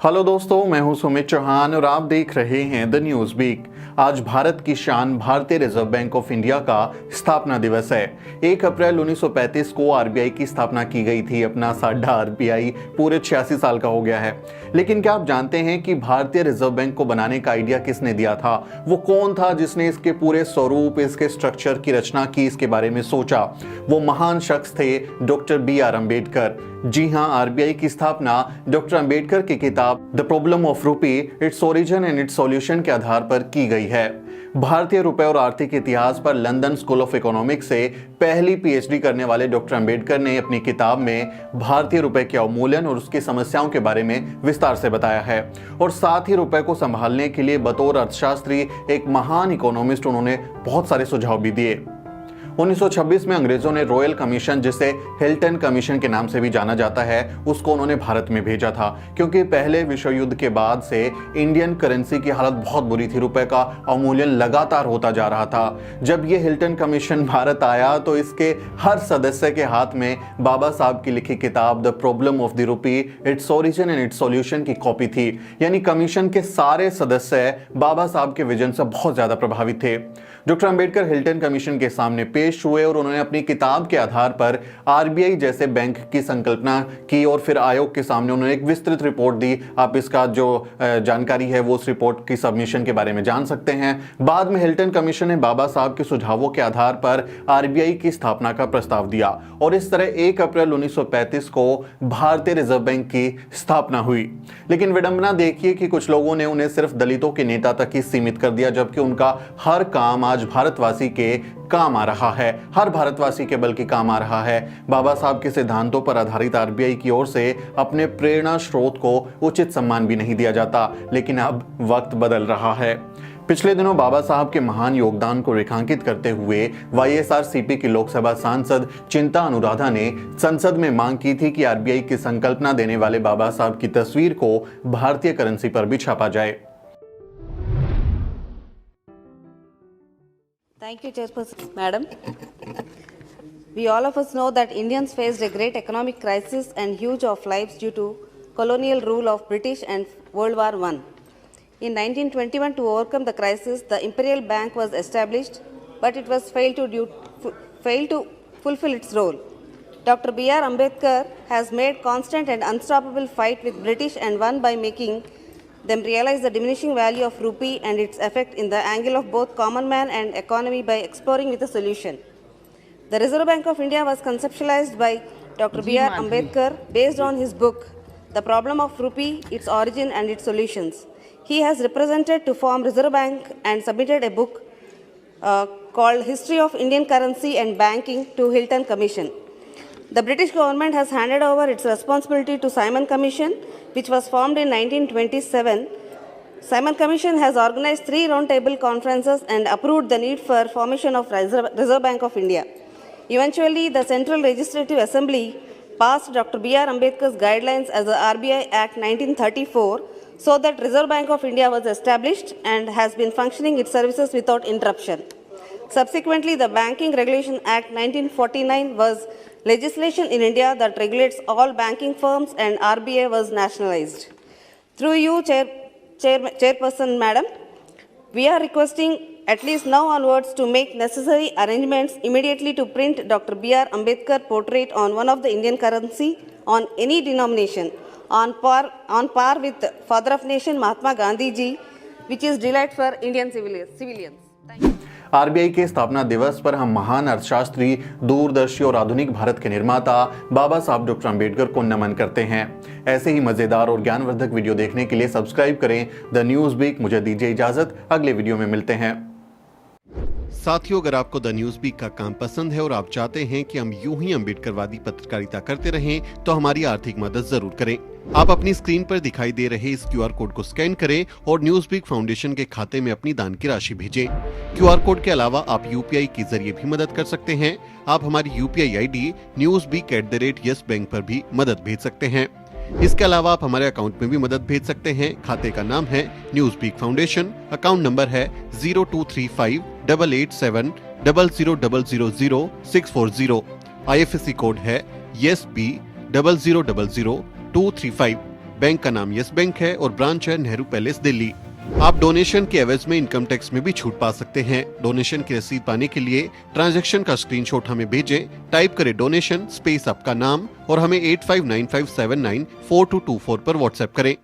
Hello दोस्तों, मैं हूं सुमित चौहान और आप देख रहे हैं द न्यूज वीक। आज भारत की शान भारतीय रिजर्व बैंक ऑफ इंडिया का स्थापना दिवस है। 1 अप्रैल 1935 को आरबीआई की स्थापना की गई थी। अपना साडा आरबीआई पूरे 86 साल का हो गया है। लेकिन क्या आप जानते हैं कि भारतीय रिजर्व बैंक को बनाने का आइडिया किसने दिया था? वो कौन था जिसने इसके पूरे स्वरूप, इसके स्ट्रक्चर की रचना की, इसके बारे में सोचा? वो महान शख्स थे डॉक्टर B.R. अम्बेडकर। जी हां, आरबीआई की स्थापना डॉक्टर अम्बेडकर की किताब द प्रॉब्लम ऑफ रूपी, its origin and it's solution के आधार पर की गई है। भारतीय रुपए और आर्थिक इतिहास पर लंदन स्कूल ऑफ इकोनॉमिक्स से पहली पीएचडी करने वाले डॉक्टर अम्बेडकर ने अपनी किताब में भारतीय रुपए के अवमूल्यन और उसकी समस्याओं के बारे में विस्तार से बताया है। और साथ ही रुपए को संभालने के लिए बतौर अर्थशास्त्री एक महान इकोनॉमिस्ट उन्होंने बहुत सारे सुझाव भी दिए। 1926 में अंग्रेजों ने रॉयल कमीशन, जिसे हिल्टन कमीशन के नाम से भी जाना जाता है, उसको उन्होंने भारत में भेजा था, क्योंकि पहले विश्व युद्ध के बाद से इंडियन करेंसी की हालत बहुत बुरी थी। रुपए का अवमूल्यन लगातार होता जा रहा था। जब ये हिल्टन कमीशन भारत आया तो इसके हर सदस्य के हाथ में बाबा साहब की लिखी किताब the problem of the rupee, its origin and it's solution की कॉपी थी। यानी कमीशन के सारे सदस्य बाबा साहब के विजन से बहुत ज्यादा प्रभावित थे। डॉक्टर अम्बेडकर हिल्टन कमीशन के सामने पेश हुए और उन्होंने अपनी किताब के आधार पर आरबीआई जैसे बैंक की संकल्पना की और फिर आयोग के सामने उन्होंने एक विस्तृत रिपोर्ट दी। आप इसका जो जानकारी है वो उस रिपोर्ट की सबमिशन के बारे में जान सकते हैं। बाद में हिल्टन कमीशन ने बाबा साहब के सुझावों के आधार पर आरबीआई की स्थापना का प्रस्ताव दिया और इस तरह 1 अप्रैल 1935 को भारतीय रिजर्व बैंक की स्थापना हुई। लेकिन विडंबना देखिए कि कुछ लोगों ने उन्हें सिर्फ दलितों के नेता तक ही सीमित कर दिया, जबकि उनका हर काम आज भारतवासी के काम आ रहा है। हर भारतवासी के बल्कि काम आ रहा है। बाबा साहब के सिद्धांतों पर आधारित आरबीआई की ओर से अपने प्रेरणा स्रोत को उचित सम्मान भी नहीं दिया जाता। लेकिन अब वक्त बदल रहा है। पिछले दिनों बाबा साहब के महान योगदान को रेखांकित करते हुए वाईएसआरसीपी की लोकसभा सांसद चिंता अनुराधा ने संसद में मांग की थी कि आरबीआई की संकल्पना देने वाले बाबा साहब की तस्वीर को भारतीय करेंसी पर भी छापा जाए। Thank you, Chairperson, Madam. We all of us know that Indians faced a great economic crisis and huge of lives due to colonial rule of British and World War I. In 1921, to overcome the crisis, the Imperial Bank was established, but it was failed to fulfill its role. Dr. B.R. Ambedkar has made constant and unstoppable fight with British and won by making them realize the diminishing value of rupee and its effect in the angle of both common man and economy by exploring with a solution. The Reserve Bank of India was conceptualized by Dr. B.R. Ambedkar based on his book, The Problem of Rupee, Its Origin and Its Solutions. He has represented to form Reserve Bank and submitted a book called History of Indian Currency and Banking to Hilton Commission. The British government has handed over its responsibility to Simon Commission, which was formed in 1927. Simon Commission has organized 3 roundtable conferences and approved the need for formation of Reserve Bank of India. Eventually, the Central Legislative Assembly passed Dr. B.R. Ambedkar's guidelines as the RBI Act 1934, so that Reserve Bank of India was established and has been functioning its services without interruption. Subsequently, the Banking Regulation Act 1949 was legislation in India that regulates all banking firms, and RBI was nationalized. Through you, Chairperson Madam, we are requesting at least now onwards to make necessary arrangements immediately to print Dr. B.R. Ambedkar portrait on one of the Indian currency on any denomination on par with Father of Nation Mahatma Gandhi ji, which is delight for Indian civilians. Thank you. RBI के स्थापना दिवस पर हम महान अर्थशास्त्री, दूरदर्शी और आधुनिक भारत के निर्माता बाबा साहब डॉक्टर अम्बेडकर को नमन करते हैं। ऐसे ही मजेदार और ज्ञानवर्धक वीडियो देखने के लिए सब्सक्राइब करें द न्यूज वीक। मुझे दीजिए इजाजत, अगले वीडियो में मिलते हैं। साथियों, अगर आपको द न्यूज वीक का काम पसंद है और आप चाहते हैं कि हम यूं ही अम्बेडकरवादी पत्रकारिता करते रहें, तो हमारी आर्थिक मदद जरूर करें। आप अपनी स्क्रीन पर दिखाई दे रहे इस क्यूआर कोड को स्कैन करें और न्यूज वीक फाउंडेशन के खाते में अपनी दान की राशि भेजें। क्यूआर कोड के अलावा आप यूपीआई के जरिए भी मदद कर सकते हैं। आप हमारी यूपीआई आईडी newsweek@yes bank पर भी मदद भेज सकते हैं। इसके अलावा आप हमारे अकाउंट में भी मदद भेज सकते हैं। खाते का नाम है Newsweek Foundation, account number है 02358800000640। IFSC कोड है YESB00000235। बैंक का नाम यस बैंक है और ब्रांच है नेहरू पैलेस दिल्ली। आप डोनेशन के एवज में इनकम टैक्स में भी छूट पा सकते हैं। डोनेशन की रसीद पाने के लिए ट्रांजैक्शन का स्क्रीनशॉट हमें भेजें। टाइप करें डोनेशन स्पेस आपका नाम और हमें 8595794224 पर व्हाट्सएप करें।